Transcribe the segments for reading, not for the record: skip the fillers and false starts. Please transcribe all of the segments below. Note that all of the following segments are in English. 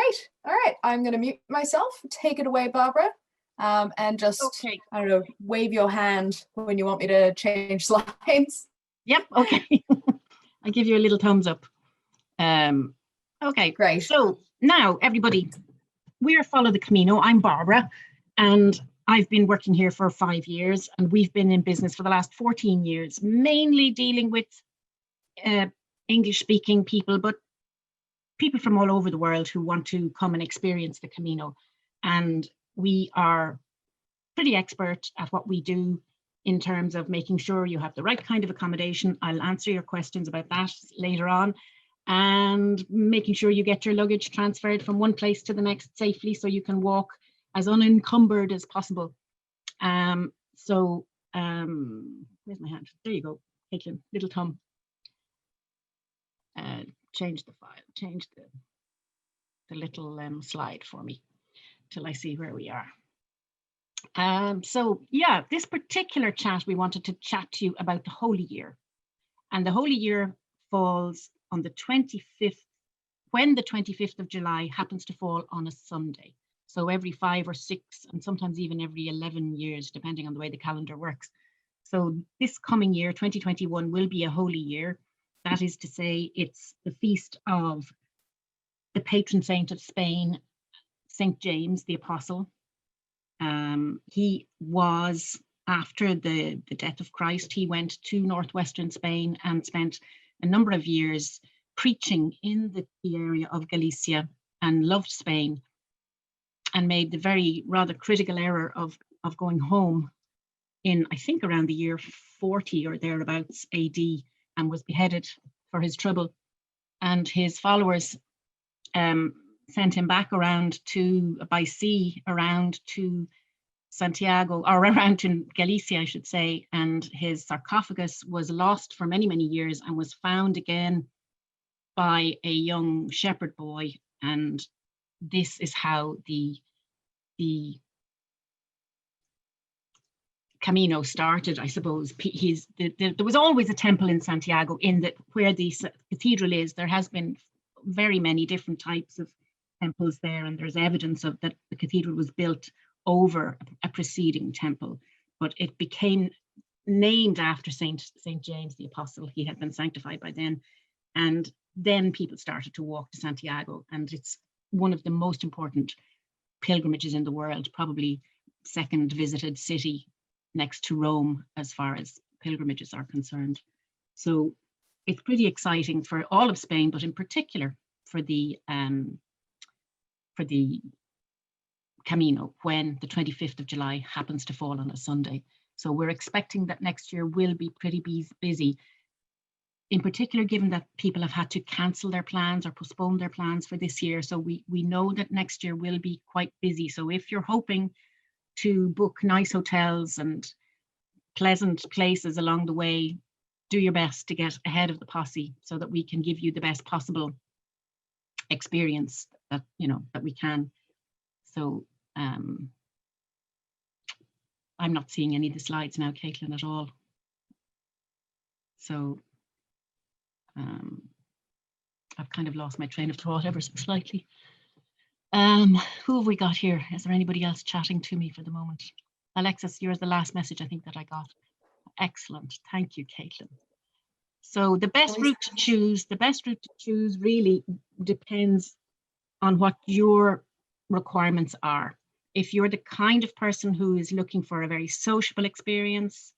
Great. All right. I'm going to mute myself. Take it away, Barbara. And just, okay. I don't know, wave your hand when you want me to change slides. Yep. Okay. I give you a little thumbs up. Okay. Great. So now, everybody, we're Follow the Camino. I'm Barbara, and I've been working here for 5 years, and we've been in business for the last 14 years, mainly dealing with English-speaking people, but people from all over the world who want to come and experience the Camino. And we are pretty expert at what we do in terms of making sure you have the right kind of accommodation. I'll answer your questions about that later on. And making sure you get your luggage transferred from one place to the next safely so you can walk as unencumbered as possible. Where's my hand? There you go, Caitlin, little thumb. Change the file, change the little slide for me till I see where we are. So yeah, this particular chat, we wanted to chat to you about the Holy Year. And the Holy Year falls on the 25th, when the 25th of July happens to fall on a Sunday. So every 5 or 6, and sometimes even every 11 years, depending on the way the calendar works. So this coming year, 2021, will be a Holy Year. That is to say, it's the feast of the patron saint of Spain, Saint James the Apostle. He was, after the death of Christ, he went to northwestern Spain and spent a number of years preaching in the area of Galicia, and loved Spain, and made the very rather critical error of going home in, I think, around the year 40 or thereabouts AD, and was beheaded for his trouble. And his followers sent him back around by sea around to Santiago, or around to Galicia, I should say, and his sarcophagus was lost for many, many years and was found again by a young shepherd boy. And this is how the Camino started, I suppose. There was always a temple in Santiago, in that where the cathedral is, there has been very many different types of temples there, and there's evidence of that the cathedral was built over a preceding temple, but it became named after Saint James the Apostle. He had been sanctified by then, and then people started to walk to Santiago, and it's one of the most important pilgrimages in the world, probably second visited city next to Rome as far as pilgrimages are concerned. So it's pretty exciting for all of Spain, but in particular for the Camino, when the 25th of July happens to fall on a Sunday. So we're expecting that next year will be pretty busy, in particular given that people have had to cancel their plans or postpone their plans for this year. So we know that next year will be quite busy. So if you're hoping to book nice hotels and pleasant places along the way, do your best to get ahead of the posse so that we can give you the best possible experience that we can. So I'm not seeing any of the slides now, Caitlin, at all. So I've kind of lost my train of thought ever so slightly. Who have we got here? Is there anybody else chatting to me for the moment? Alexis, you're the last message I think that I got. Excellent, thank you, Caitlin. So the best route to choose really depends on what your requirements are. If you're the kind of person who is looking for a very sociable experience,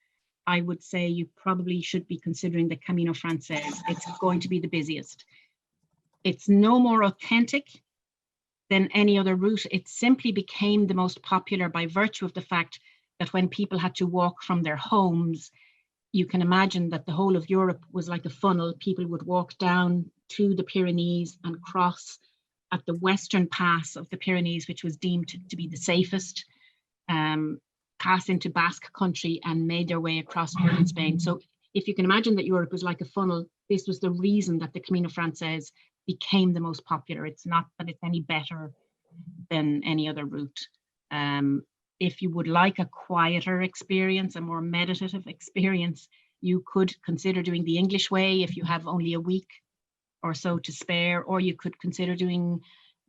I would say you probably should be considering the Camino Frances. It's going to be the busiest. It's no more authentic than any other route. It simply became the most popular by virtue of the fact that when people had to walk from their homes, you can imagine that the whole of Europe was like a funnel. People would walk down to the Pyrenees and cross at the western pass of the Pyrenees, which was deemed to be the safest, pass into Basque country and made their way across northern Spain. So if you can imagine that Europe was like a funnel, this was the reason that the Camino Frances became the most popular. It's not that it's any better than any other route. If you would like a quieter experience, a more meditative experience, you could consider doing the English way if you have only a week or so to spare, or you could consider doing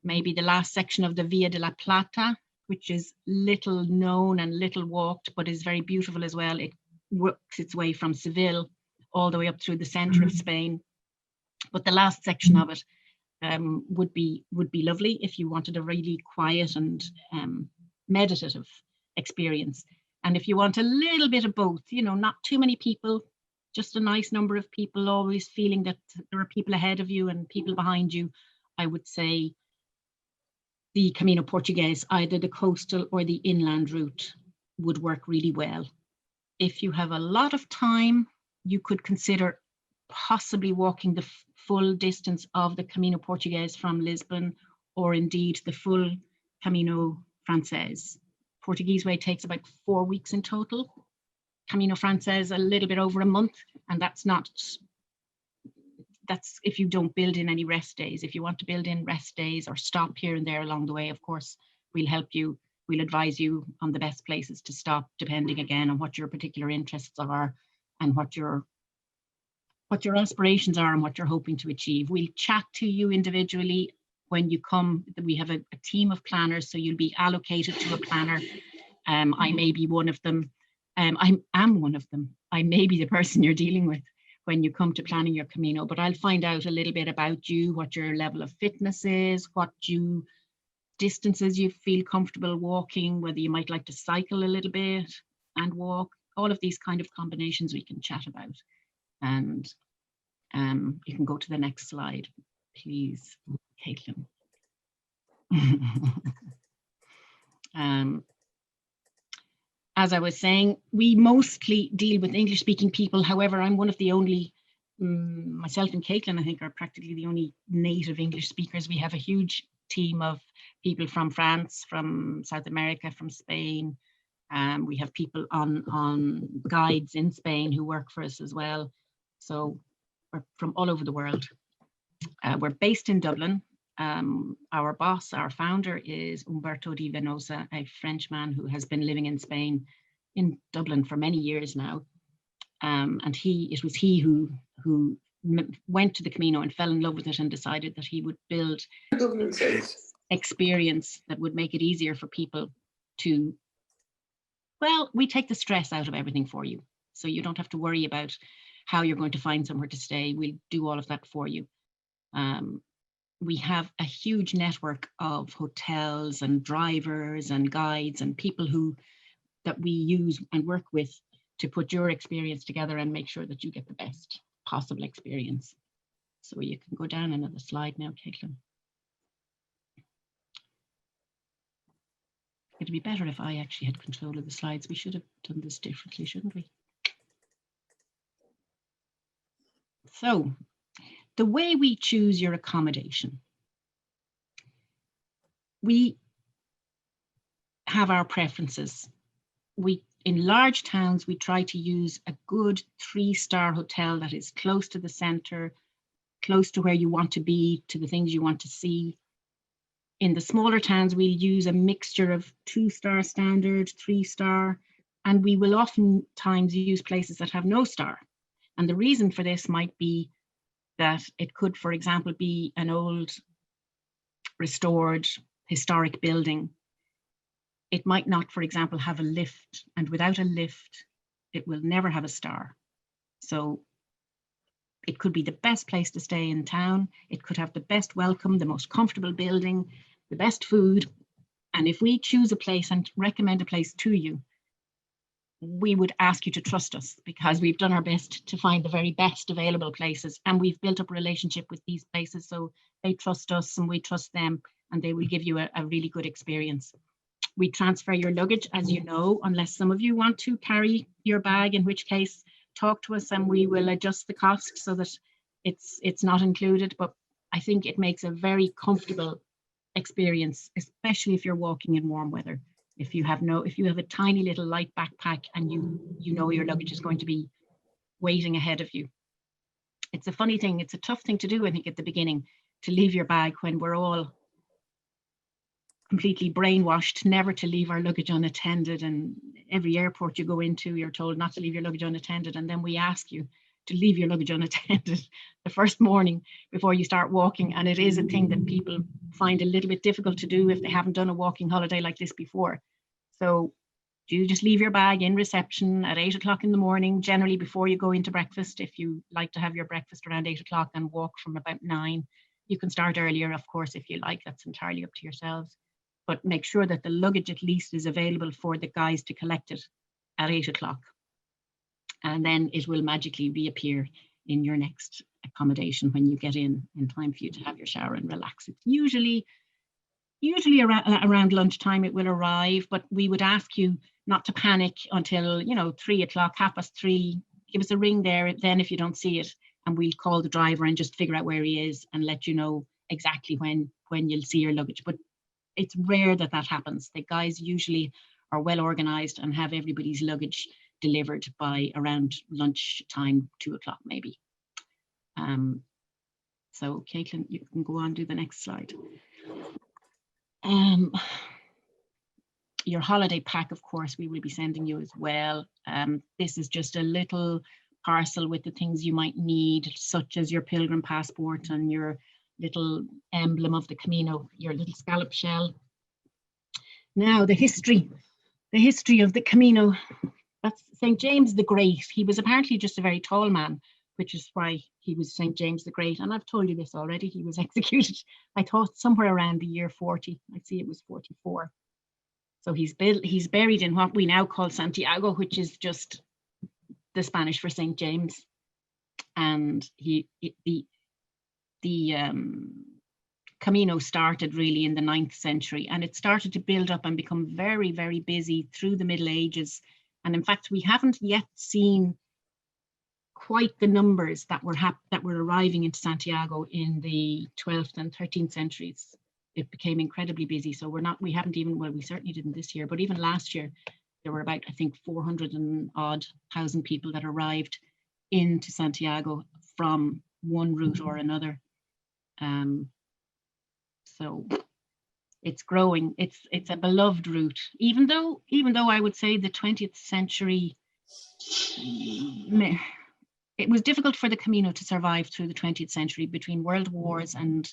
maybe the last section of the Via de la Plata, which is little known and little walked, but is very beautiful as well. It works its way from Seville all the way up through the center of Spain. But the last section of it would be lovely if you wanted a really quiet and meditative experience. And if you want a little bit of both, you know, not too many people, just a nice number of people, always feeling that there are people ahead of you and people behind you, I would say the Camino Portuguese, either the coastal or the inland route, would work really well. If you have a lot of time, you could consider possibly walking the full distance of the Camino Portuguese from Lisbon, or indeed the full Camino Frances. Portuguese way takes about 4 weeks in total. Camino Frances a little bit over a month, and that's if you don't build in any rest days. If you want to build in rest days or stop here and there along the way, of course, we'll help you. We'll advise you on the best places to stop, depending again on what your particular interests are and what your aspirations are and what you're hoping to achieve. We'll chat to you individually when you come. We have a team of planners, so you'll be allocated to a planner. I may be one of them. I am one of them. I may be the person you're dealing with when you come to planning your Camino, but I'll find out a little bit about you, what your level of fitness is, what distances you feel comfortable walking, whether you might like to cycle a little bit and walk. All of these kind of combinations we can chat about. And you can go to the next slide, please, Caitlin. As I was saying, we mostly deal with English-speaking people. However, I'm one of the only, myself and Caitlin, I think, are practically the only native English speakers. We have a huge team of people from France, from South America, from Spain. We have people on guides in Spain who work for us as well. So we're from all over the world. We're based in Dublin. Our boss, our founder, is Umberto Di Venosa, a Frenchman who has been living in Spain, in Dublin for many years now. And it was he who went to the Camino and fell in love with it and decided that he would build experience that would make it easier for people to, well, we take the stress out of everything for you. So you don't have to worry about how you're going to find somewhere to stay. We'll do all of that for you. We have a huge network of hotels and drivers and guides and people that we use and work with to put your experience together and make sure that you get the best possible experience. So you can go down another slide now, Caitlin. It'd be better if I actually had control of the slides. We should have done this differently, shouldn't we? So the way we choose your accommodation, we have our preferences. In large towns, we try to use a good 3-star hotel that is close to the center, close to where you want to be, to the things you want to see. In the smaller towns, we'll use a mixture of 2-star standard, 3-star, and we will oftentimes use places that have no star. And the reason for this might be that it could, for example, be an old, restored, historic building. It might not, for example, have a lift, and without a lift, it will never have a star. So it could be the best place to stay in town. It could have the best welcome, the most comfortable building, the best food. And if we choose a place and recommend a place to you, we would ask you to trust us, because we've done our best to find the very best available places, and we've built up a relationship with these places, so they trust us and we trust them, and they will give you a really good experience. We transfer your luggage, as you know, unless some of you want to carry your bag, in which case talk to us and we will adjust the cost so that it's not included. But I think it makes a very comfortable experience, especially if you're walking in warm weather. If you have a tiny little light backpack and you know your luggage is going to be waiting ahead of you. It's a funny thing, it's a tough thing to do, I think, at the beginning, to leave your bag when we're all completely brainwashed never to leave our luggage unattended, and every airport you go into, you're told not to leave your luggage unattended, and then we ask you, to leave your luggage unattended the first morning before you start walking. And it is a thing that people find a little bit difficult to do if they haven't done a walking holiday like this before. So you just leave your bag in reception at 8 o'clock in the morning, generally before you go into breakfast. If you like to have your breakfast around 8 o'clock and walk from about 9, you can start earlier, of course, if you like. That's entirely up to yourselves. But make sure that the luggage at least is available for the guys to collect it at 8 o'clock. And then it will magically reappear in your next accommodation when you get in time for you to have your shower and relax. It's usually around lunchtime it will arrive, but we would ask you not to panic until, 3 o'clock, 3:30. Give us a ring there then if you don't see it, and we'll call the driver and just figure out where he is and let you know exactly when you'll see your luggage. But it's rare that happens. The guys usually are well organized and have everybody's luggage delivered by around lunchtime, 2 o'clock maybe. So Caitlin, you can go on, do the next slide. Your holiday pack, of course, we will be sending you as well. This is just a little parcel with the things you might need, such as your pilgrim passport and your little emblem of the Camino, your little scallop shell. Now, the history of the Camino. That's St. James the Great. He was apparently just a very tall man, which is why he was St. James the Great. And I've told you this already, he was executed, I thought, somewhere around the year 40. I see it was 44. So he's buried in what we now call Santiago, which is just the Spanish for St. James. And the Camino started really in the 9th century, and it started to build up and become very, very busy through the Middle Ages. And in fact, we haven't yet seen quite the numbers that were arriving into Santiago in the 12th and 13th centuries. It became incredibly busy. So we certainly didn't this year, but even last year, there were about, I think, 400 and odd thousand people that arrived into Santiago from one route or another. So it's growing. It's a beloved route, even though I would say the 20th century, it was difficult for the Camino to survive through the 20th century between world wars and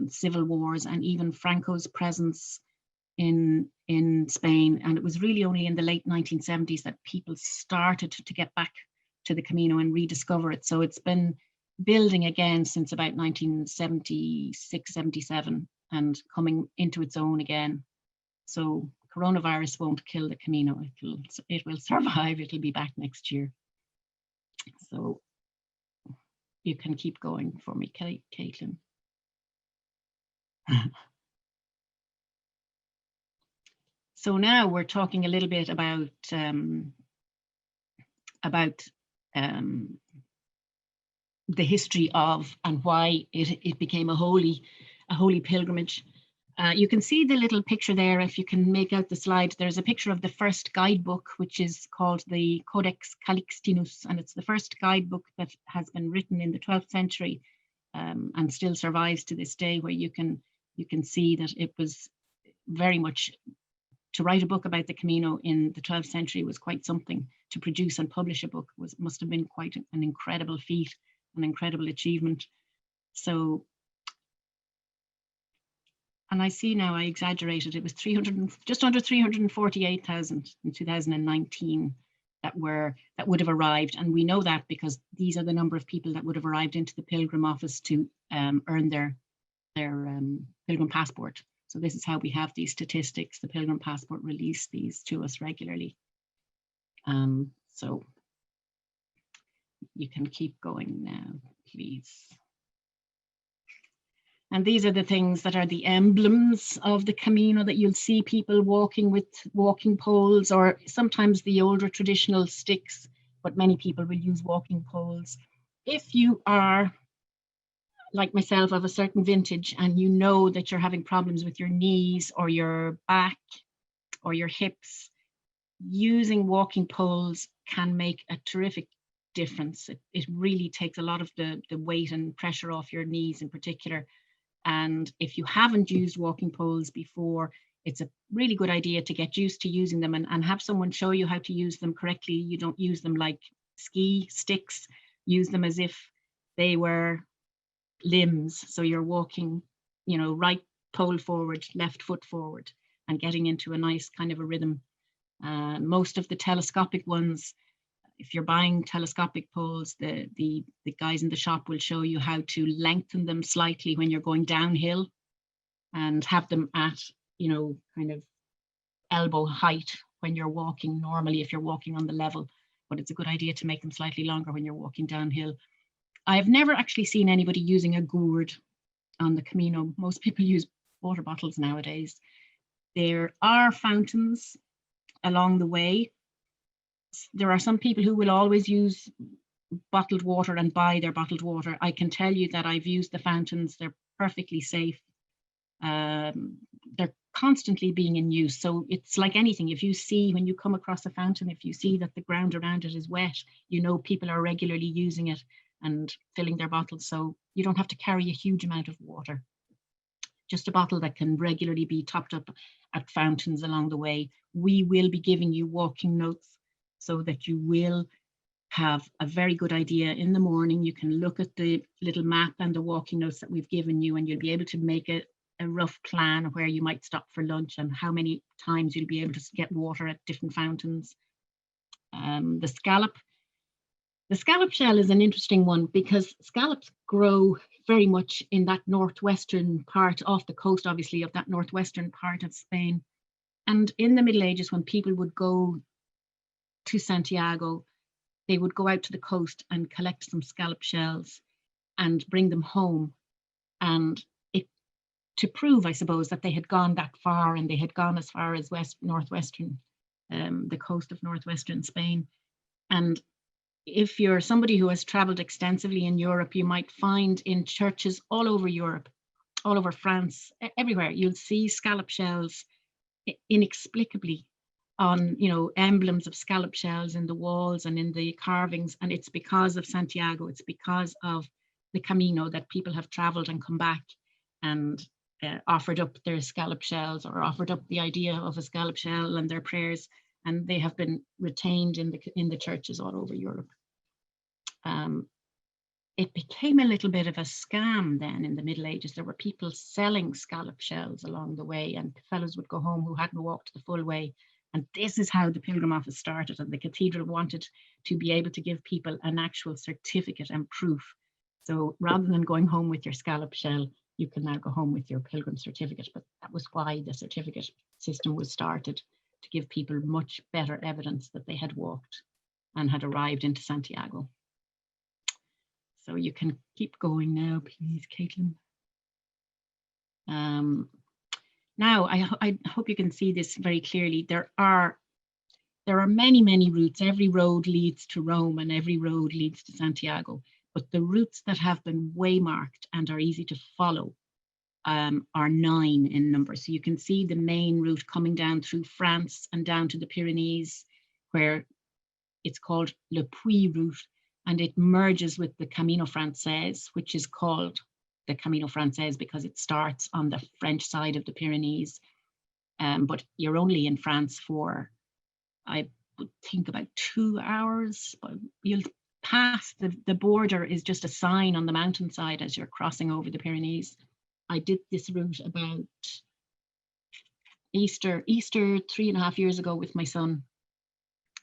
civil wars, and even Franco's presence in Spain. And it was really only in the late 1970s that people started to get back to the Camino and rediscover it. So it's been building again since about 1976, 77, and coming into its own again. So coronavirus won't kill the Camino. It will survive. It'll be back next year. So you can keep going for me, Caitlin. So now we're talking a little bit about the history of and why it became a holy pilgrimage. You can see the little picture there. If you can make out the slide, there's a picture of the first guidebook, which is called the Codex Calixtinus, and it's the first guidebook that has been written in the 12th century and still survives to this day, where you can see that it was very much, to write a book about the Camino in the 12th century was quite something. To produce and publish a book must have been quite an incredible feat, an incredible achievement. So, and I see now I exaggerated, it was just under 348,000 in 2019 that would have arrived. And we know that because these are the number of people that would have arrived into the Pilgrim office to earn their Pilgrim passport. So this is how we have these statistics. The Pilgrim passport release these to us regularly. So you can keep going now, please. And these are the things that are the emblems of the Camino that you'll see people walking with walking poles, or sometimes the older traditional sticks, but many people will use walking poles. If you are, like myself, of a certain vintage and you know that you're having problems with your knees or your back or your hips, using walking poles can make a terrific difference. It really takes a lot of the weight and pressure off your knees in particular. And if you haven't used walking poles before, it's a really good idea to get used to using them and have someone show you how to use them correctly. You don't use them like ski sticks, use them as if they were limbs. So you're walking, you know, right pole forward, left foot forward, and getting into a nice kind of a rhythm. Most of the telescopic ones, if you're buying telescopic poles, the guys in the shop will show you how to lengthen them slightly when you're going downhill, and have them at, you know, kind of elbow height when you're walking normally if you're walking on the level, but it's a good idea to make them slightly longer when you're walking downhill. I've never actually seen anybody using a gourd on the Camino. Most people use water bottles nowadays. There are fountains along the way. There are some people who will always use bottled water and buy their bottled water. I can tell you that I've used the fountains. They're perfectly safe. They're constantly being in use. So it's like anything. If you see, when you come across a fountain, if you see that the ground around it is wet, you know people are regularly using it and filling their bottles. So you don't have to carry a huge amount of water. Just a bottle that can regularly be topped up at fountains along the way. We will be giving you walking notes so that you will have a very good idea in the morning. You can look at the little map and the walking notes that we've given you, and you'll be able to make a rough plan of where you might stop for lunch and how many times you'll be able to get water at different fountains. The scallop shell is an interesting one because scallops grow very much in that northwestern part off the coast, obviously, of that northwestern part of Spain. And in the Middle Ages, when people would go to Santiago, they would go out to the coast and collect some scallop shells and bring them home. And to prove, I suppose, that they had gone that far, and they had gone as far as northwestern, the coast of northwestern Spain. And if you're somebody who has traveled extensively in Europe, you might find in churches all over Europe, all over France, everywhere, you'll see scallop shells inexplicably on, you know, emblems of scallop shells in the walls and in the carvings. And it's because of Santiago, it's because of the Camino that people have traveled and come back and offered up their scallop shells, or offered up the idea of a scallop shell and their prayers, and they have been retained in the churches all over Europe. It became a little bit of a scam then in the Middle Ages. There were people selling scallop shells along the way, and fellows would go home who hadn't walked the full way. And this is how the Pilgrim Office started, and the cathedral wanted to be able to give people an actual certificate and proof. So rather than going home with your scallop shell, you can now go home with your pilgrim certificate. But that was why the certificate system was started, to give people much better evidence that they had walked and had arrived into Santiago. So you can keep going now, please, Caitlin. Now, I hope you can see this very clearly. There are many, many routes. Every road leads to Rome and every road leads to Santiago. But the routes that have been waymarked and are easy to follow are 9 in number. So you can see the main route coming down through France and down to the Pyrenees, where it's called Le Puy route, and it merges with the Camino Frances, which is called the Camino Frances because it starts on the French side of the Pyrenees. But you're only in France for, I would think, about 2 hours. But you'll pass the border is just a sign on the mountainside as you're crossing over the Pyrenees. I did this route about Easter 3.5 years ago with my son,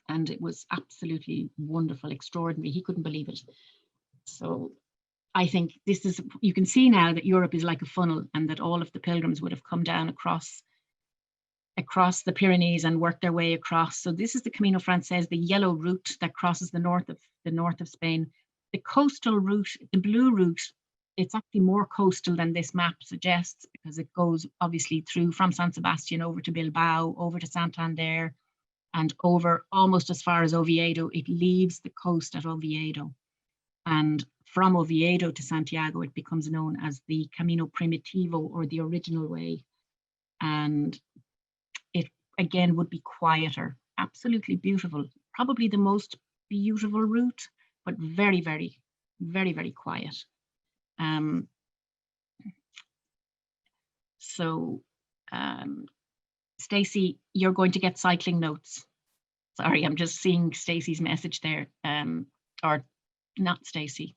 and it was absolutely wonderful, extraordinary. He couldn't believe it. So I think this is, you can see now that Europe is like a funnel, and that all of the pilgrims would have come down across the Pyrenees and worked their way across. So this is the Camino Frances, the yellow route that crosses the north of Spain. The coastal route, the blue route, it's actually more coastal than this map suggests, because it goes obviously through from San Sebastian over to Bilbao, over to Santander, and over almost as far as Oviedo. It leaves the coast at Oviedo. And from Oviedo to Santiago, it becomes known as the Camino Primitivo, or the original way. And it again would be quieter, absolutely beautiful, probably the most beautiful route, but very, very, very, very quiet. Stacey, you're going to get cycling notes. Sorry, I'm just seeing Stacey's message there, or not Stacy.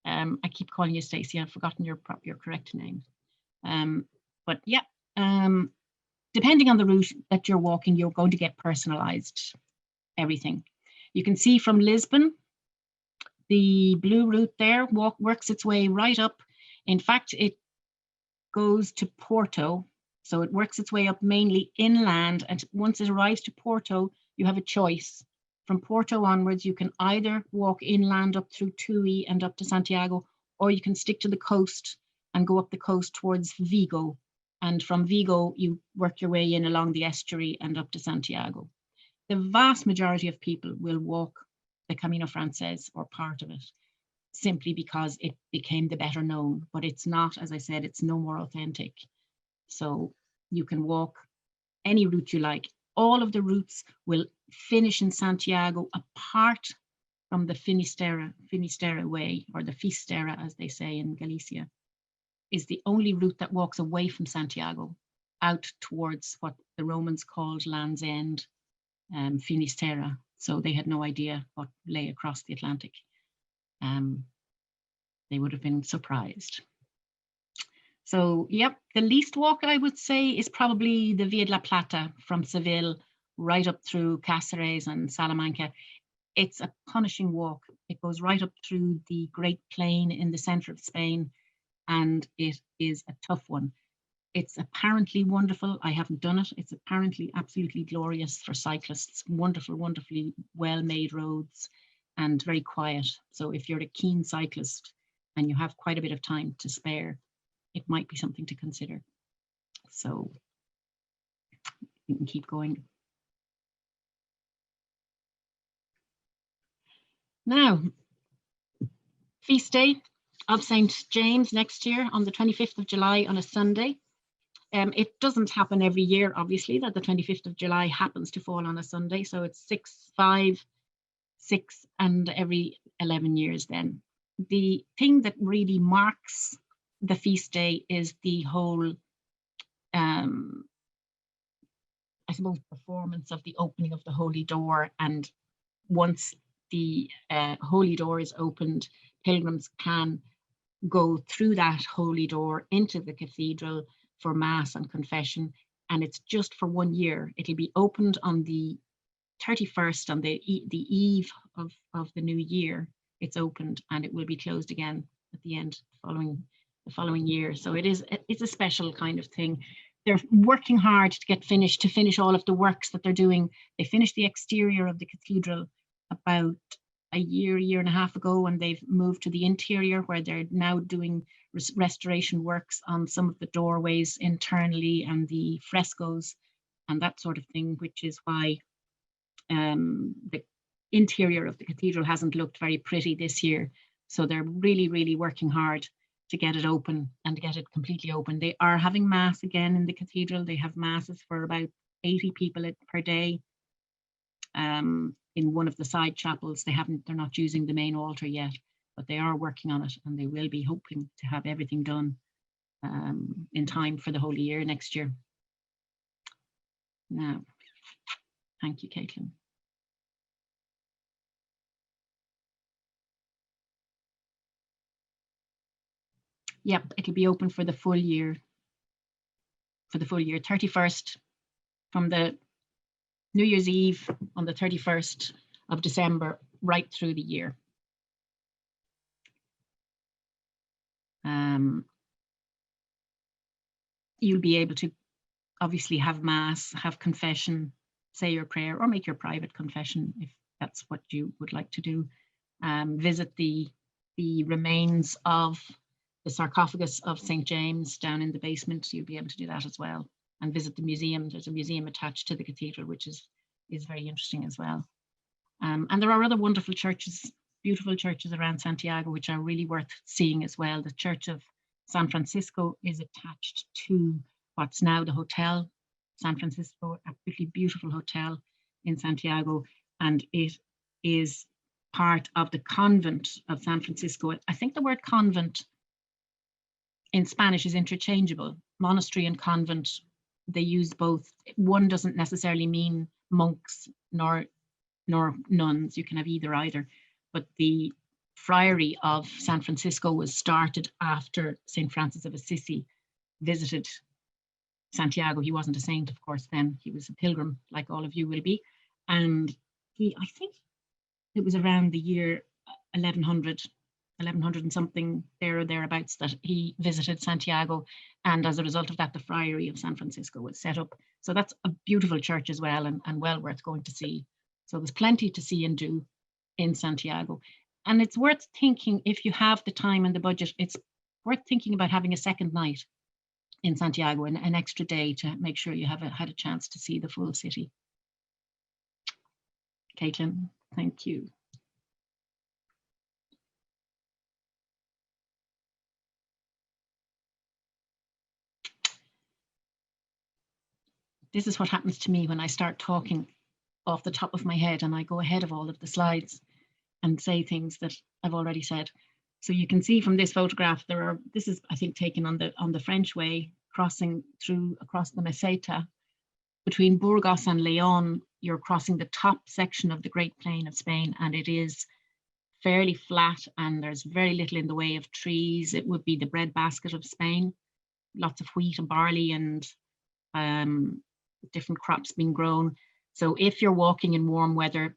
I keep calling you Stacy. I've forgotten your correct name. But yeah, depending on the route that you're walking, you're going to get personalized everything. You can see from Lisbon, the blue route there works its way right up. In fact, it goes to Porto. So it works its way up mainly inland. And once it arrives to Porto, you have a choice. From Porto onwards, you can either walk inland up through Tui and up to Santiago, or you can stick to the coast and go up the coast towards Vigo. And from Vigo, you work your way in along the estuary and up to Santiago. The vast majority of people will walk the Camino Frances or part of it, simply because it became the better known. But it's not, as I said, it's no more authentic. So you can walk any route you like. All of the routes will finish in Santiago, apart from the Finisterre way, or the Fisterra, as they say in Galicia, is the only route that walks away from Santiago out towards what the Romans called Land's End, Finisterre. So they had no idea what lay across the Atlantic. They would have been surprised. So, yep, the least walk, I would say, is probably the Via de la Plata from Seville right up through Cáceres and Salamanca. It's a punishing walk. It goes right up through the Great Plain in the center of Spain, and it is a tough one. It's apparently wonderful. I haven't done it. It's apparently absolutely glorious for cyclists. Wonderful, wonderfully well-made roads and very quiet. So if you're a keen cyclist and you have quite a bit of time to spare, it might be something to consider. So you can keep going. Now, feast day of St. James next year on the 25th of July on a Sunday. It doesn't happen every year, obviously, that the 25th of July happens to fall on a Sunday. So it's 6, 5, 6, and every 11 years then. The thing that really marks the feast day is the whole, I suppose, performance of the opening of the Holy Door. And once the Holy Door is opened, pilgrims can go through that Holy Door into the cathedral for Mass and confession. And it's just for 1 year. It'll be opened on the 31st, on the eve of the new year. It's opened, and it will be closed again at the end the following year. So it's a special kind of thing. They're working hard to finish all of the works that they're doing. They finished the exterior of the cathedral about a year and a half ago, and they've moved to the interior, where they're now doing restoration works on some of the doorways internally and the frescoes and that sort of thing, which is why the interior of the cathedral hasn't looked very pretty this year. So they're really, really working hard to get it open and get it completely open. They are having Mass again in the cathedral. They have Masses for about 80 people per day. In one of the side chapels, they're not using the main altar yet, but they are working on it, and they will be hoping to have everything done in time for the Holy Year next year. Now, thank you, Caitlin. Yep, it'll be open for the full year. For the full year, 31st, from the New Year's Eve on the 31st of December, right through the year. You'll be able to obviously have Mass, have confession, say your prayer, or make your private confession if that's what you would like to do. Visit the remains of the sarcophagus of St. James down in the basement. You'll be able to do that as well. And visit the museum. There's a museum attached to the cathedral, which is very interesting as well. And there are other wonderful churches, beautiful churches around Santiago, which are really worth seeing as well. The Church of San Francisco is attached to what's now the Hotel San Francisco, absolutely beautiful hotel in Santiago, and it is part of the convent of San Francisco. I think the word convent in Spanish is interchangeable. Monastery and convent, they use both. One doesn't necessarily mean monks nor nuns. You can have either. but the friary of San Francisco was started after St. Francis of Assisi visited Santiago. He wasn't a saint, of course, then. He was a pilgrim, like all of you will be. And I think it was around the year 1100 and something, there or thereabouts, that he visited Santiago. And as a result of that, the friary of San Francisco was set up. So that's a beautiful church as well, and well worth going to see. So there's plenty to see and do in Santiago. And it's worth thinking, if you have the time and the budget, it's worth thinking about having a second night in Santiago, an extra day, to make sure you have had a chance to see the full city. Caitlin, thank you. This is what happens to me when I start talking off the top of my head and I go ahead of all of the slides and say things that I've already said. So you can see from this photograph, this is, I think, taken on the French way, crossing across the Meseta. Between Burgos and Leon, you're crossing the top section of the Great Plain of Spain, and it is fairly flat and there's very little in the way of trees. It would be the breadbasket of Spain, lots of wheat and barley and different crops being grown. So if you're walking in warm weather,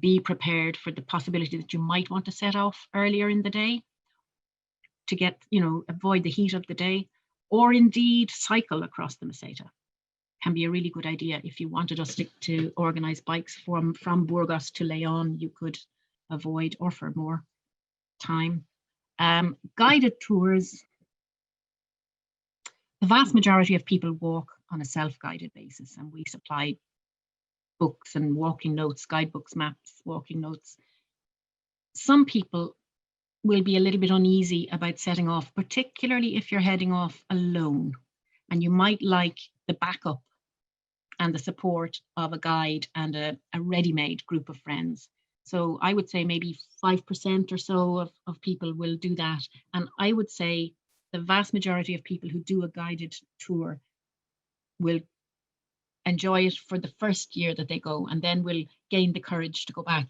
be prepared for the possibility that you might want to set off earlier in the day to get, avoid the heat of the day, or indeed cycle across the Meseta. Can be a really good idea. If you wanted us to organize bikes from Burgos to Leon, you could avoid, or for more time. Guided tours. The vast majority of people walk on a self-guided basis, and we supply books and walking notes, guidebooks, maps, walking notes. Some people will be a little bit uneasy about setting off, particularly if you're heading off alone, and you might like the backup and the support of a guide and a ready-made group of friends. So I would say maybe 5% or so of people will do that. And I would say the vast majority of people who do a guided tour will enjoy it for the first year that they go, and then will gain the courage to go back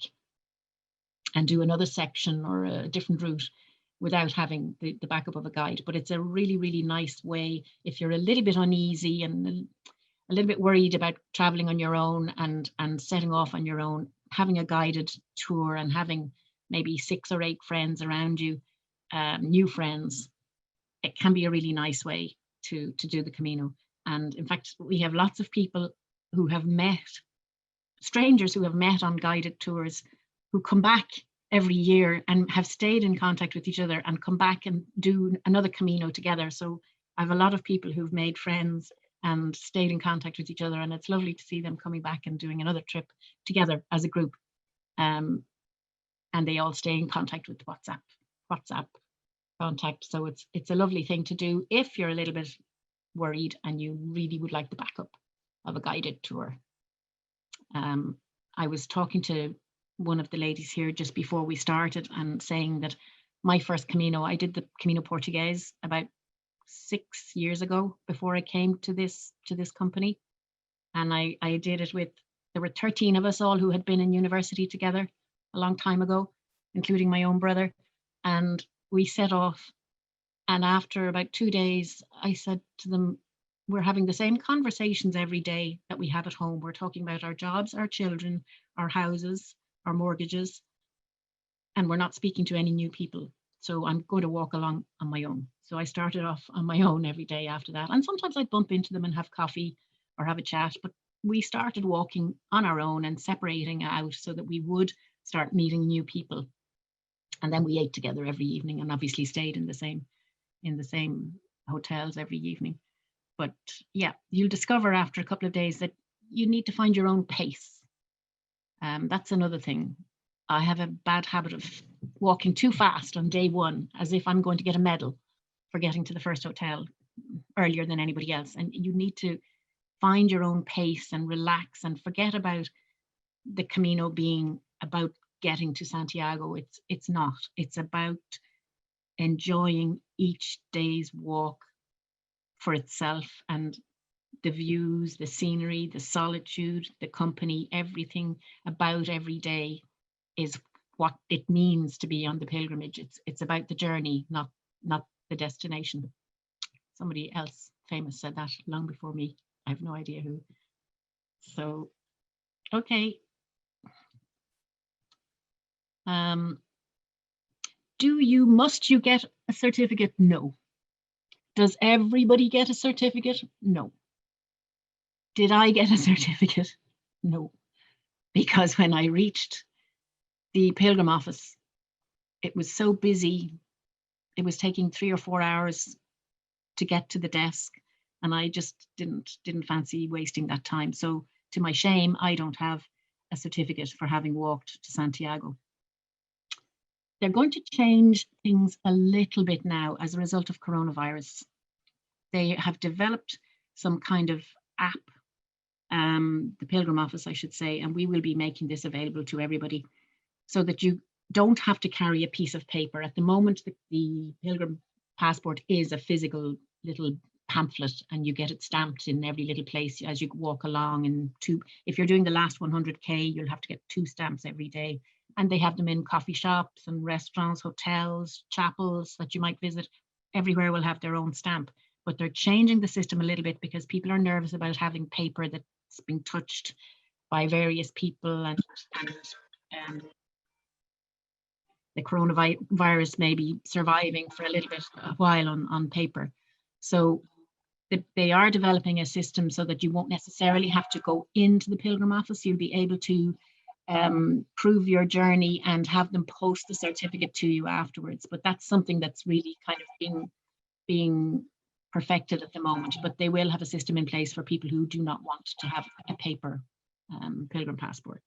and do another section or a different route without having the backup of a guide. But it's a really, really nice way if you're a little bit uneasy and a little bit worried about traveling on your own and setting off on your own. Having a guided tour and having maybe 6 or 8 friends around you, new friends, it can be a really nice way to do the Camino. And in fact, we have lots of people who have met, strangers who have met on guided tours, who come back every year and have stayed in contact with each other and come back and do another Camino together. So I have a lot of people who've made friends and stayed in contact with each other, and it's lovely to see them coming back and doing another trip together as a group. And they all stay in contact with WhatsApp contact. So it's a lovely thing to do if you're a little bit worried and you really would like the backup of a guided tour. I was talking to one of the ladies here just before we started and saying that my first Camino, I did the Camino Portuguese about 6 years ago before I came to this company. And I did it with, there were 13 of us all who had been in university together a long time ago, including my own brother. And we set off. And after about 2 days, I said to them, we're having the same conversations every day that we have at home. We're talking about our jobs, our children, our houses, our mortgages, and we're not speaking to any new people. So I'm going to walk along on my own. So I started off on my own every day after that. And sometimes I'd bump into them and have coffee or have a chat, but we started walking on our own and separating out so that we would start meeting new people. And then we ate together every evening and obviously stayed in the same hotels every evening. But yeah, you'll discover after a couple of days that you need to find your own pace. That's another thing. I have a bad habit of walking too fast on day one, as if I'm going to get a medal for getting to the first hotel earlier than anybody else. And you need to find your own pace and relax and forget about the Camino being about getting to Santiago. It's not. It's about enjoying each day's walk for itself, and the views, the scenery, the solitude, the company, everything about every day is what it means to be on the pilgrimage. It's about the journey, not the destination. Somebody else famous said that long before me. I have no idea who. So, okay. Must you get a certificate? No. Does everybody get a certificate? No. Did I get a certificate? No. Because when I reached the pilgrim office, it was so busy. It was taking 3 or 4 hours to get to the desk, and I just didn't fancy wasting that time. So to my shame, I don't have a certificate for having walked to Santiago. They're going to change things a little bit now as a result of coronavirus. They have developed some kind of app, the Pilgrim Office, I should say, and we will be making this available to everybody so that you don't have to carry a piece of paper. At the moment, the Pilgrim Passport is a physical little pamphlet, and you get it stamped in every little place as you walk along. And if you're doing the last 100k, you'll have to get 2 stamps every day. And they have them in coffee shops and restaurants, hotels, chapels that you might visit. Everywhere will have their own stamp, but they're changing the system a little bit because people are nervous about having paper that's been touched by various people, and the coronavirus may be surviving for a while on paper. So they are developing a system so that you won't necessarily have to go into the Pilgrim Office. You'll be able to prove your journey and have them post the certificate to you afterwards. But that's something that's really kind of being perfected at the moment. But they will have a system in place for people who do not want to have a paper Pilgrim passport.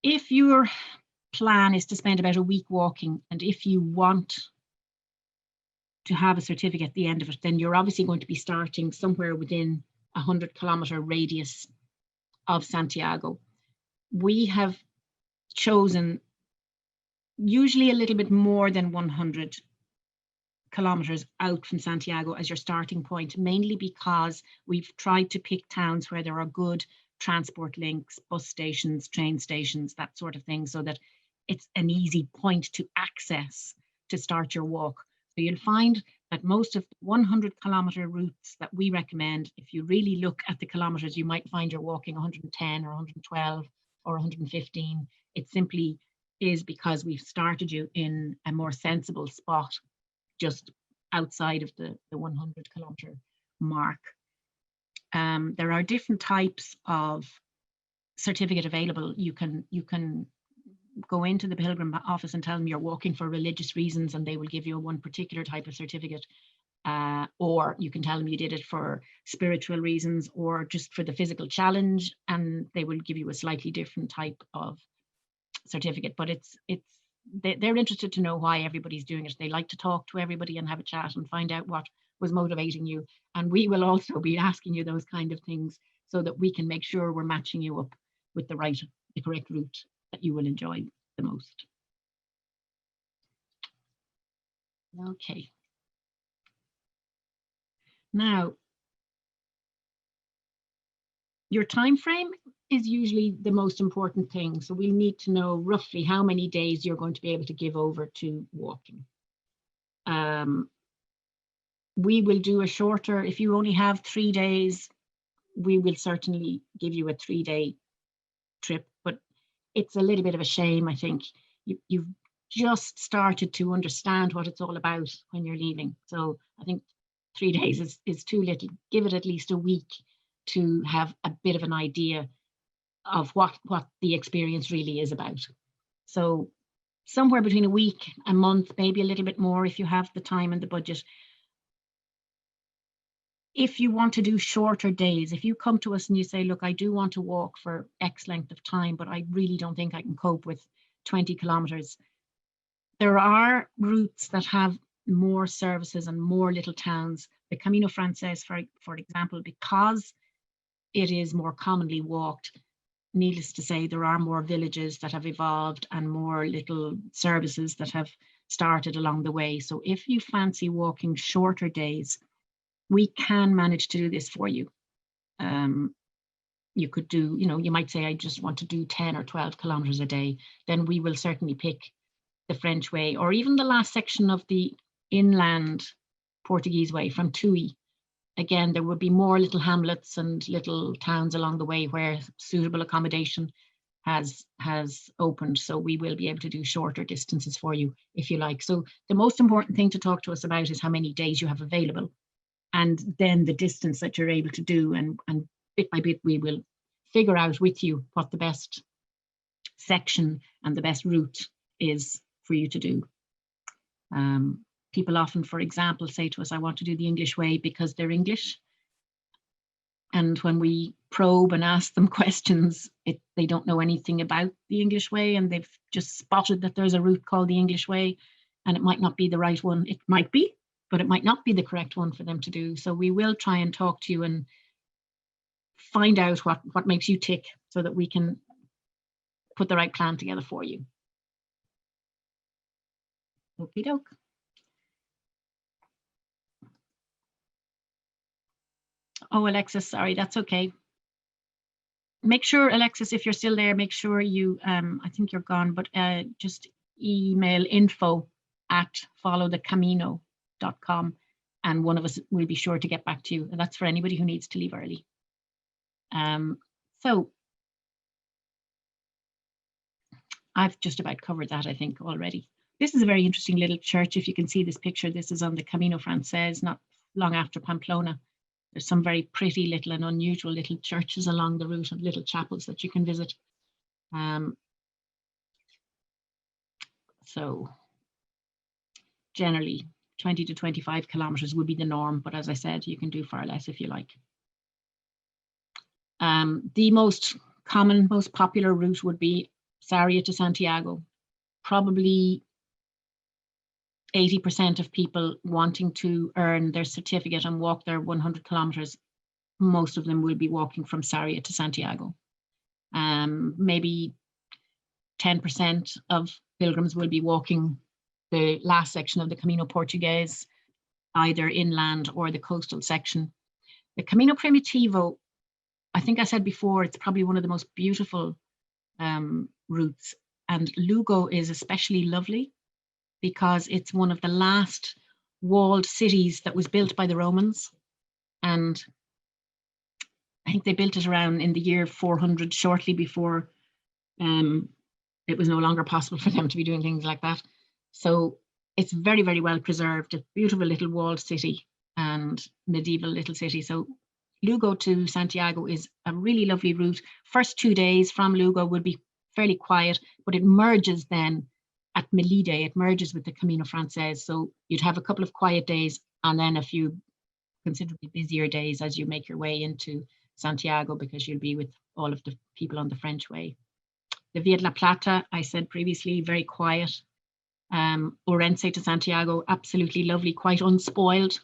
If your plan is to spend about a week walking, and if you want to have a certificate at the end of it, then you're obviously going to be starting somewhere within a 100-kilometer radius of Santiago. We have chosen usually a little bit more than 100 kilometers out from Santiago as your starting point, mainly because we've tried to pick towns where there are good transport links, bus stations, train stations, that sort of thing, so that it's an easy point to access to start your walk. So you'll find that most of the 100-kilometer routes that we recommend, if you really look at the kilometers, you might find you're walking 110 or 112 or 115. It simply is because we've started you in a more sensible spot just outside of the 100-kilometer mark. There are different types of certificate available. You can go into the Pilgrim Office and tell them you're walking for religious reasons, and they will give you one particular type of certificate, or you can tell them you did it for spiritual reasons or just for the physical challenge, and they will give you a slightly different type of certificate. But they're interested to know why everybody's doing it. They like to talk to everybody and have a chat and find out what was motivating you, and we will also be asking you those kind of things so that we can make sure we're matching you up with the correct route that you will enjoy the most. Okay. Now, your time frame is usually the most important thing. So we need to know roughly how many days you're going to be able to give over to walking. We will do a shorter, if you only have 3 days, we will certainly give you a 3-day trip, but it's a little bit of a shame, I think. You've just started to understand what it's all about when you're leaving. So I think 3 days is too little. Give it at least a week to have a bit of an idea of what the experience really is about. So somewhere between a week, a month, maybe a little bit more if you have the time and the budget. If you want to do shorter days, if you come to us and you say, look, I do want to walk for X length of time, but I really don't think I can cope with 20 kilometers. There are routes that have more services and more little towns. The Camino Frances, for example, because it is more commonly walked, needless to say, there are more villages that have evolved and more little services that have started along the way. So if you fancy walking shorter days, we can manage to do this for you. you could do, you might say, I just want to do 10 or 12 kilometers a day. Then we will certainly pick the French way, or even the last section of the inland Portuguese way from Tui. Again, there would be more little hamlets and little towns along the way where suitable accommodation has opened. So we will be able to do shorter distances for you if you like. So the most important thing to talk to us about is how many days you have available, and then the distance that you're able to do. And bit by bit, we will figure out with you what the best section and the best route is for you to do. People often, for example, say to us, I want to do the English way because they're English. And when we probe and ask them questions, they don't know anything about the English way, and they've just spotted that there's a route called the English way, and it might not be the right one. It might be, but it might not be the correct one for them to do. So we will try and talk to you and find out what makes you tick so that we can put the right plan together for you. Okie doke. Oh, Alexis, sorry, that's okay. Make sure, Alexis, if you're still there, make sure you, I think you're gone, but just email info@followthecamino.com, and one of us will be sure to get back to you. And that's for anybody who needs to leave early. So I've just about covered that, I think, already. This is a very interesting little church. If you can see this picture, this is on the Camino Frances, not long after Pamplona. There's some very pretty little and unusual little churches along the route, and little chapels that you can visit. So generally 20 to 25 kilometers would be the norm, but as I said, you can do far less if you like. The most common, most popular route would be Sarria to Santiago. Probably 80% of people wanting to earn their certificate and walk their 100 kilometers, most of them will be walking from Sarria to Santiago. Maybe 10% of pilgrims will be walking the last section of the Camino Portuguese, either inland or the coastal section. The Camino Primitivo, I think I said before, it's probably one of the most beautiful routes, and Lugo is especially lovely because it's one of the last walled cities that was built by the Romans. And I think they built it around in the year 400, shortly before it was no longer possible for them to be doing things like that. So it's very, very well preserved, a beautiful little walled city and medieval little city. So Lugo to Santiago is a really lovely route. First 2 days from Lugo would be fairly quiet, but it merges then at Melide, it merges with the Camino Frances. So you'd have a couple of quiet days and then a few considerably busier days as you make your way into Santiago, because you'll be with all of the people on the French way. The Via de la Plata, I said previously, very quiet. Orense to Santiago, absolutely lovely, quite unspoiled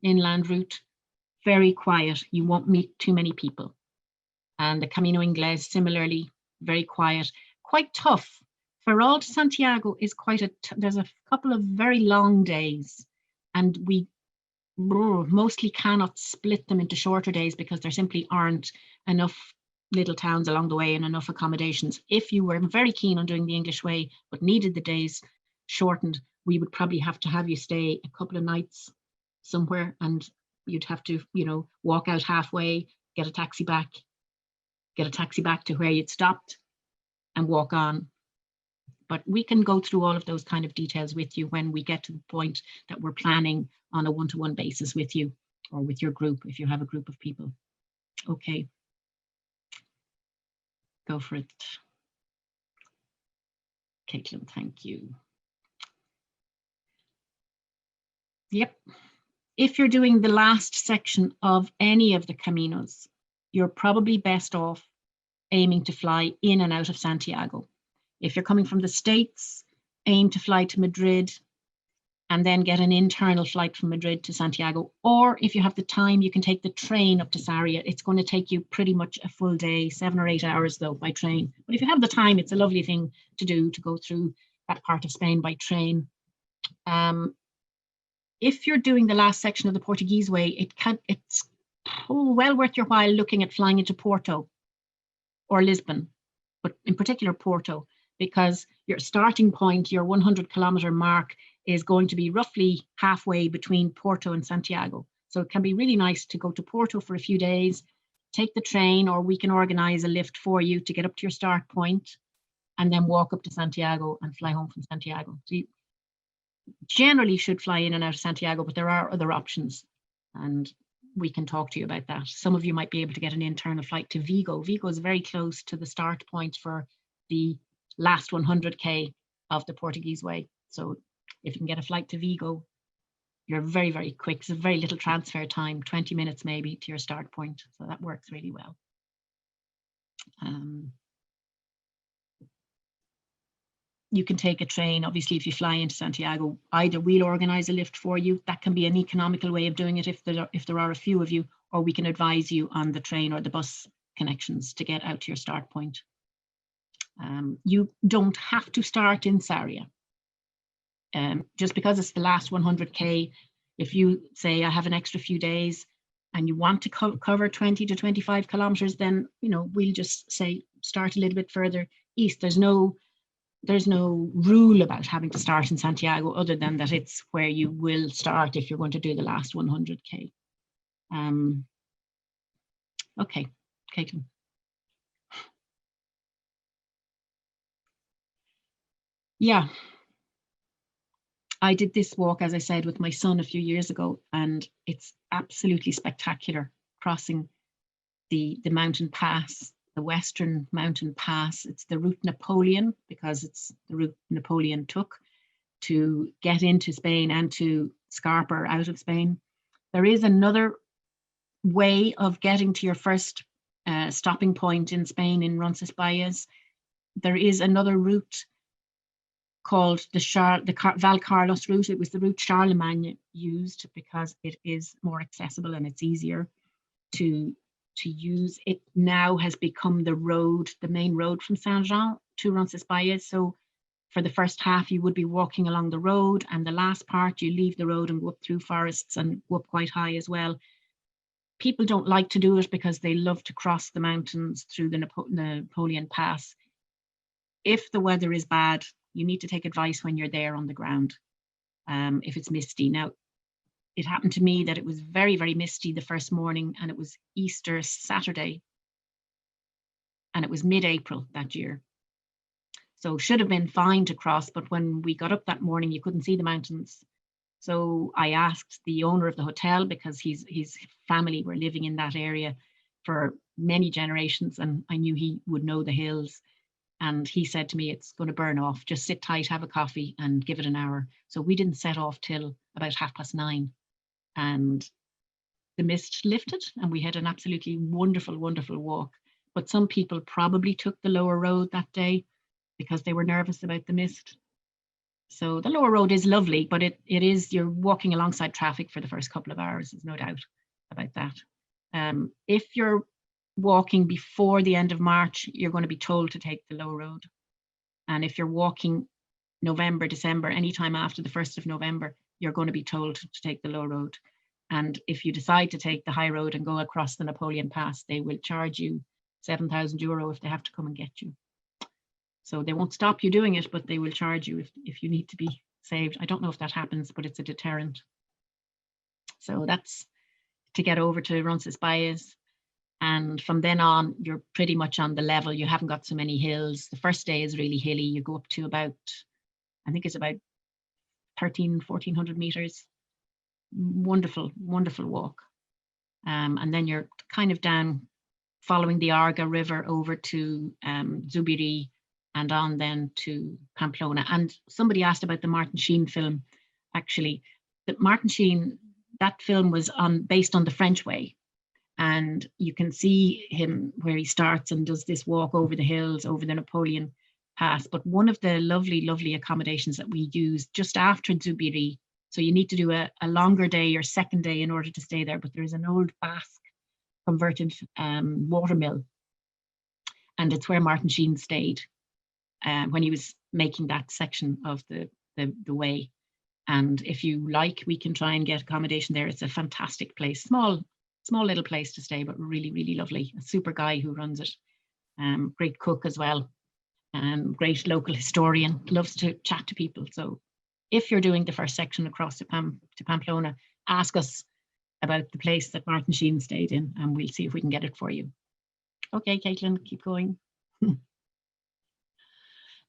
inland route, very quiet. You won't meet too many people. And the Camino Inglés, similarly, very quiet, quite tough. Ferrol to Santiago is quite there's a couple of very long days, and we mostly cannot split them into shorter days because there simply aren't enough little towns along the way and enough accommodations. If you were very keen on doing the English way but needed the days shortened, we would probably have to have you stay a couple of nights somewhere, and you'd have to, walk out halfway, get a taxi back to where you'd stopped and walk on. But we can go through all of those kind of details with you when we get to the point that we're planning on a one-to-one basis with you, or with your group if you have a group of people. Okay. Go for it. Caitlin, thank you. Yep. If you're doing the last section of any of the Caminos, you're probably best off aiming to fly in and out of Santiago. If you're coming from the States, aim to fly to Madrid and then get an internal flight from Madrid to Santiago. Or if you have the time, you can take the train up to Sarria. It's going to take you pretty much a full day, 7 or 8 hours though, by train. But if you have the time, it's a lovely thing to do, to go through that part of Spain by train. If you're doing the last section of the Portuguese way, it's well worth your while looking at flying into Porto. or Lisbon, but in particular Porto, because your starting point, your 100-kilometer mark, is going to be roughly halfway between Porto and Santiago. So it can be really nice to go to Porto for a few days, take the train, or we can organize a lift for you to get up to your start point, and then walk up to Santiago and fly home from Santiago. So you generally should fly in and out of Santiago, but there are other options, and we can talk to you about that. Some of you might be able to get an internal flight to Vigo. Vigo is very close to the start point for the last 100K of the Portuguese way. So if you can get a flight to Vigo, you're very, very quick. It's a very little transfer time, 20 minutes maybe to your start point. So that works really well. You can take a train. Obviously, if you fly into Santiago, either we'll organize a lift for you. That can be an economical way of doing it if there are a few of you, or we can advise you on the train or the bus connections to get out to your start point. You don't have to start in Sarria. Just because it's the last 100K, if you say I have an extra few days and you want to cover 20 to 25 kilometers, then we'll just say start a little bit further east. There's no rule about having to start in Santiago, other than that it's where you will start if you're going to do the last 100K. Okay, Caitlin. Yeah, I did this walk, as I said, with my son a few years ago, and it's absolutely spectacular, crossing the mountain pass, the Western Mountain Pass. It's the route Napoleon, because it's the route Napoleon took to get into Spain and to Scarpa or out of Spain. There is another way of getting to your first stopping point in Spain, in Roncesvalles. There is another route called the Val Carlos route. It was the route Charlemagne used because it is more accessible and it's easier to use. It now has become the main road from Saint-Jean to Roncesvalles. So for the first half, you would be walking along the road, and the last part, you leave the road and go up through forests and go up quite high as well. People don't like to do it because they love to cross the mountains through the Napoleon Pass. If the weather is bad, you need to take advice when you're there on the ground, if it's misty. Now, it happened to me that it was very, very misty the first morning, and it was Easter Saturday, and it was mid-April that year. So should have been fine to cross, but when we got up that morning, you couldn't see the mountains. So I asked the owner of the hotel, because his family were living in that area for many generations, and I knew he would know the hills. And he said to me, it's going to burn off. Just sit tight, have a coffee, and give it an hour. So we didn't set off till about 9:30. And the mist lifted, and we had an absolutely wonderful, wonderful walk. But some people probably took the lower road that day because they were nervous about the mist. So the lower road is lovely, but it is, you're walking alongside traffic for the first couple of hours. There's no doubt about that. If you're walking before the end of March, you're going to be told to take the low road. And if you're walking November, December, anytime after the 1st of November, you're going to be told to take the low road. And if you decide to take the high road and go across the Napoleon Pass, they will charge you €7,000 if they have to come and get you. So they won't stop you doing it, but they will charge you if you need to be saved. I don't know if that happens, but it's a deterrent. So that's to get over to Roncesvalles. And from then on, you're pretty much on the level. You haven't got so many hills. The first day is really hilly. You go up to about, I think it's about 1,400 meters. Wonderful, wonderful walk. And then you're kind of down, following the Arga River over to Zubiri, and on then to Pamplona. And somebody asked about the Martin Sheen film. Actually, the Martin Sheen, that film was based on the French way. And you can see him where he starts and does this walk over the hills, over the Napoleon Pass. But one of the lovely, lovely accommodations that we use just after Zubiri, so you need to do a longer day or second day in order to stay there, but there's an old Basque converted watermill. And it's where Martin Sheen stayed when he was making that section of the way. And if you like, we can try and get accommodation there. It's a fantastic place, small little place to stay, but really, really lovely. A super guy who runs it. great cook as well, great local historian, loves to chat to people. So if you're doing the first section across to Pamplona, ask us about the place that Martin Sheen stayed in, and we'll see if we can get it for you. Okay, Caitlin, keep going.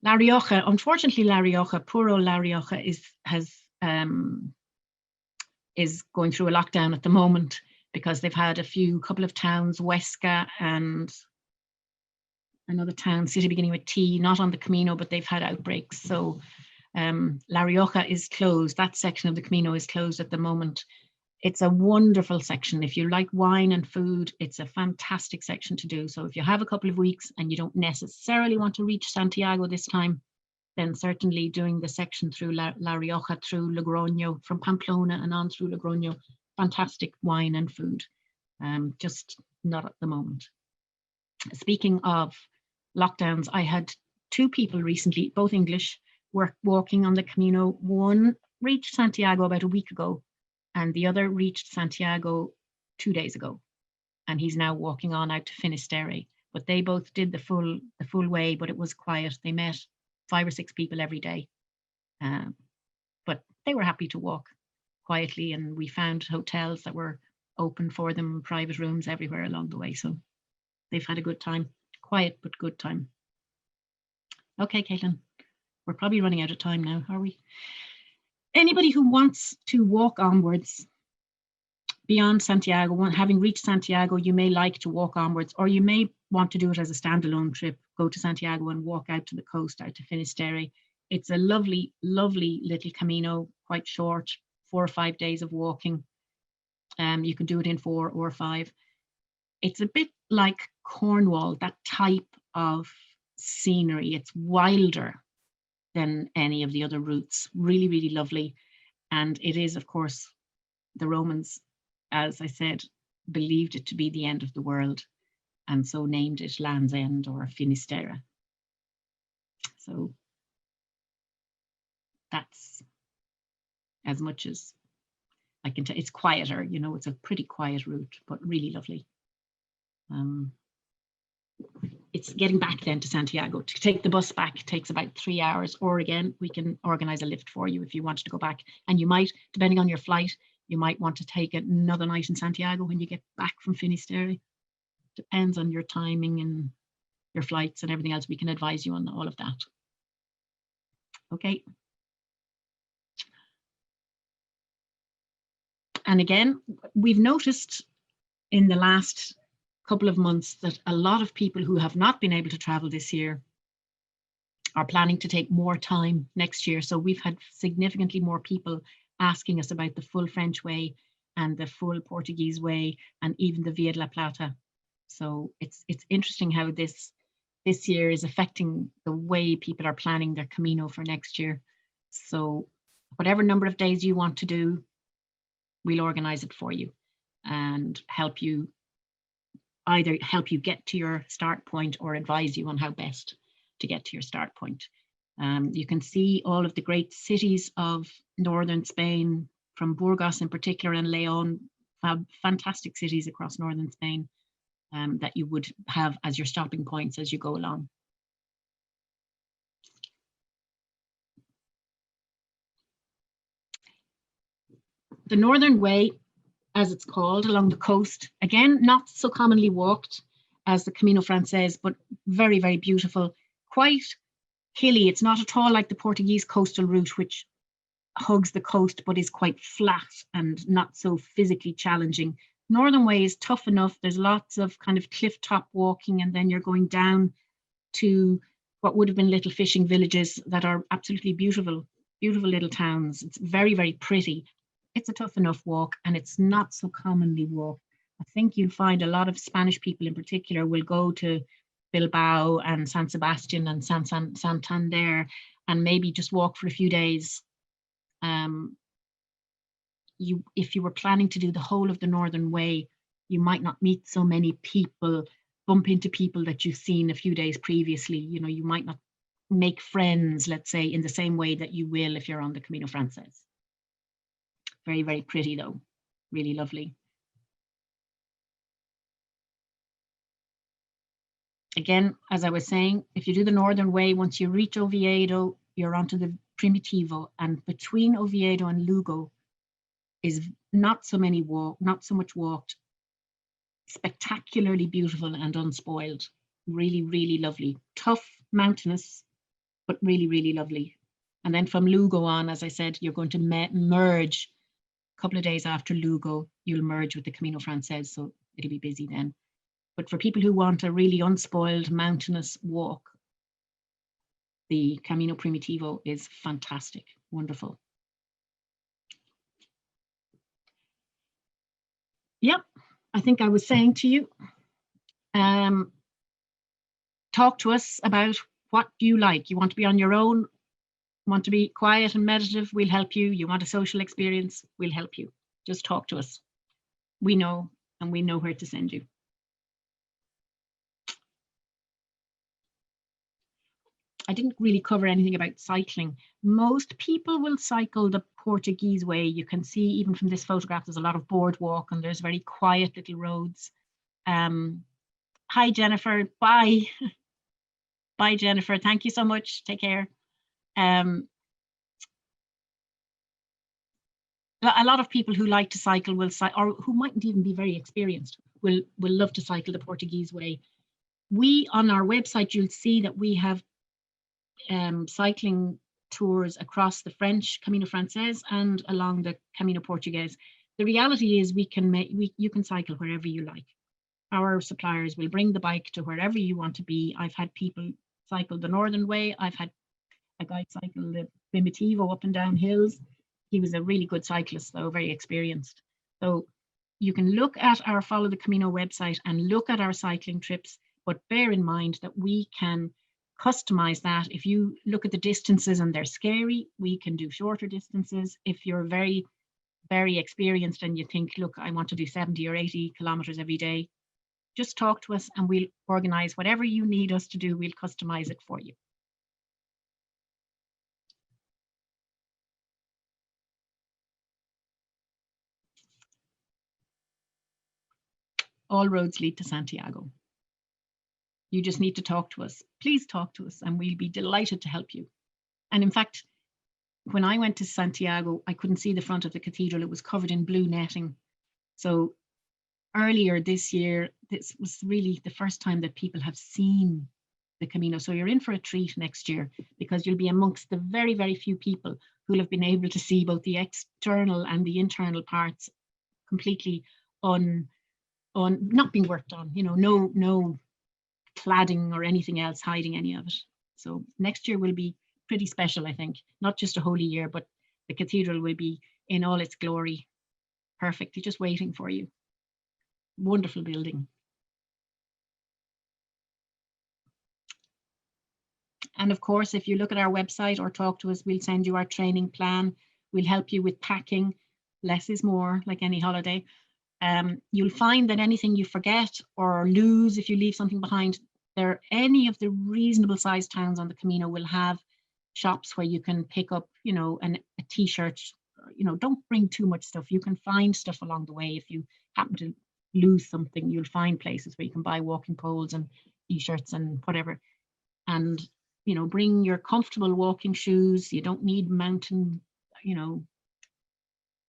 La Rioja, unfortunately, La Rioja, poor old La Rioja is going through a lockdown at the moment because they've had a couple of towns, Huesca and another town, city beginning with T, not on the Camino, but they've had outbreaks. So La Rioja is closed. That section of the Camino is closed at the moment. It's a wonderful section. If you like wine and food, it's a fantastic section to do. So if you have a couple of weeks and you don't necessarily want to reach Santiago this time, then certainly doing the section through La Rioja, through Logroño, from Pamplona and on through Logroño, fantastic wine and food. Just not at the moment. Speaking of lockdowns, I had 2 people recently, both English, were walking on the Camino. One reached Santiago about a week ago, and the other reached Santiago 2 days ago, and he's now walking on out to Finisterre. But they both did the full way, but it was quiet. They met 5 or 6 people every day, but they were happy to walk quietly, and we found hotels that were open for them, private rooms everywhere along the way. So they've had a good time, quiet but good time. Okay, Caitlin, we're probably running out of time now, are we? Anybody who wants to walk onwards beyond Santiago, having reached Santiago, you may like to walk onwards, or you may want to do it as a standalone trip, go to Santiago and walk out to the coast, out to Finisterre. It's a lovely, lovely little Camino, quite short, 4 or 5 days of walking. You can do it in 4 or 5. It's a bit like Cornwall, that type of scenery. It's wilder than any of the other routes. Really, really lovely. And it is, of course, the Romans, as I said, believed it to be the end of the world, and so named it Land's End or Finisterre. So that's as much as I can tell. It's quieter, you know, it's a pretty quiet route, but really lovely. It's getting back then to Santiago. To take the bus back takes about 3 hours, or again, we can organize a lift for you if you wanted to go back. And you might, depending on your flight, you might want to take another night in Santiago when you get back from Finisterre. Depends on your timing and your flights and everything else. We can advise you on all of that. Okay. And again, we've noticed in the last couple of months that a lot of people who have not been able to travel this year are planning to take more time next year. So we've had significantly more people asking us about the full French way and the full Portuguese way, and even the Via de la Plata. So it's interesting how this year is affecting the way people are planning their Camino for next year. So whatever number of days you want to do, we'll organize it for you and help you, either help you get to your start point or advise you on how best to get to your start point. You can see all of the great cities of northern Spain, from Burgos in particular and León, fantastic cities across northern Spain that you would have as your stopping points as you go along. The Northern Way, as it's called, along the coast, again, not so commonly walked as the Camino Frances, but very, very beautiful, quite hilly. It's not at all like the Portuguese coastal route, which hugs the coast but is quite flat and not so physically challenging. Northern Way is tough enough. There's lots of kind of cliff top walking, and then you're going down to what would have been little fishing villages that are absolutely beautiful, beautiful little towns. It's very, very pretty. It's a tough enough walk, and it's not so commonly walked. I think you'll find a lot of Spanish people in particular will go to Bilbao and San Sebastian and Santander and maybe just walk for a few days. If you were planning to do the whole of the Northern Way, you might not meet so many people, bump into people that you've seen a few days previously. You know, you might not make friends, let's say, in the same way that you will if you're on the Camino Frances. Very, very pretty though, really lovely. Again, as I was saying, if you do the Northern Way, once you reach Oviedo, you're onto the Primitivo, and between Oviedo and Lugo is not so much walked, spectacularly beautiful and unspoiled. Really, really lovely. Tough, mountainous, but really, really lovely. And then from Lugo on, as I said, you're going to merge a couple of days after Lugo, you'll merge with the Camino Frances, so it'll be busy then. But for people who want a really unspoiled mountainous walk, the Camino Primitivo is fantastic, wonderful. Yep, I think I was saying to you, talk to us about what you like. You want to be on your own, want to be quiet and meditative, we'll help you. You want a social experience, we'll help you. Just talk to us. We know, and we know where to send you. I didn't really cover anything about cycling. Most people will cycle the Portuguese way. You can see even from this photograph, there's a lot of boardwalk and there's very quiet little roads. Hi, Jennifer. Bye. Bye, Jennifer. Thank you so much. Take care. A lot of people who like to cycle will cycle, or who mightn't even be very experienced, will love to cycle the Portuguese way. We, on our website, you'll see that we have cycling tours across the French Camino Frances and along the Camino Portuguese. The reality is you can cycle wherever you like. Our suppliers will bring the bike to wherever you want to be. I've had people cycle the Northern Way. I've had a guy cycle the Primitivo up and down hills. He was a really good cyclist, though, very experienced. So you can look at our Follow the Camino website and look at our cycling trips, but bear in mind that we can customize that. If you look at the distances and they're scary, we can do shorter distances. If you're very, very experienced and you think, look, I want to do 70 or 80 kilometers every day, just talk to us and we'll organize whatever you need us to do. We'll customize it for you. All roads lead to Santiago. You just need to talk to us. Please talk to us and we'll be delighted to help you. And in fact, when I went to Santiago, I couldn't see the front of the cathedral. It was covered in blue netting. So earlier this year, this was really the first time that people have seen the Camino. So you're in for a treat next year, because you'll be amongst the very, very few people who'll have been able to see both the external and the internal parts completely not being worked on, you know, no cladding or anything else hiding any of it. So next year will be pretty special, I think. Not just a holy year, but the cathedral will be in all its glory. Perfect. It's just waiting for you. Wonderful building. And of course, if you look at our website or talk to us, we'll send you our training plan. We'll help you with packing. Less is more, like any holiday. You'll find that anything you forget or lose, if you leave something behind, any of the reasonable sized towns on the Camino will have shops where you can pick up, you know, a t-shirt. You know, don't bring too much stuff. You can find stuff along the way. If you happen to lose something, you'll find places where you can buy walking poles and t-shirts and whatever. And, you know, bring your comfortable walking shoes. You don't need mountain, you know,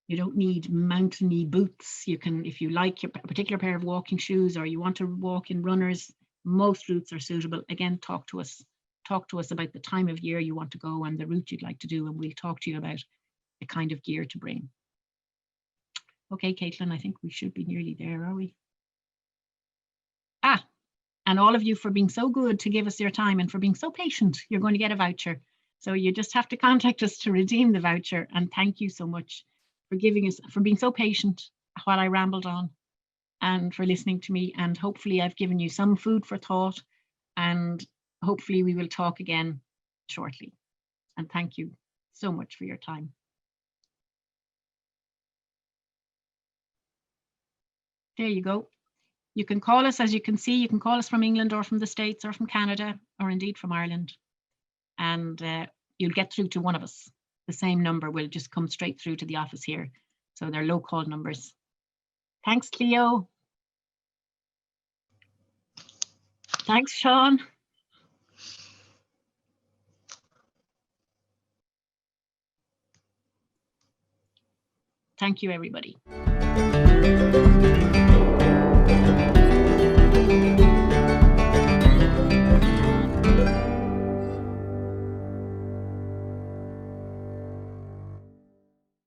you don't need mountainy boots. You can, if you like your particular pair of walking shoes or you want to walk in runners, most routes are suitable. Again, talk to us. Talk to us about the time of year you want to go and the route you'd like to do, and we'll talk to you about the kind of gear to bring. Okay, Caitlin, I think we should be nearly there, are we? And all of you for being so good to give us your time and for being so patient. You're going to get a voucher. So you just have to contact us to redeem the voucher. And thank you so much for giving us, for being so patient while I rambled on, and for listening to me. And hopefully I've given you some food for thought, and hopefully we will talk again shortly. And thank you so much for your time. There you go. You can call us, as you can see, you can call us from England or from the States or from Canada or indeed from Ireland. And you'll get through to one of us. The same number will just come straight through to the office here. So they're low call numbers. Thanks, Cleo. Thanks, Sean. Thank you, everybody.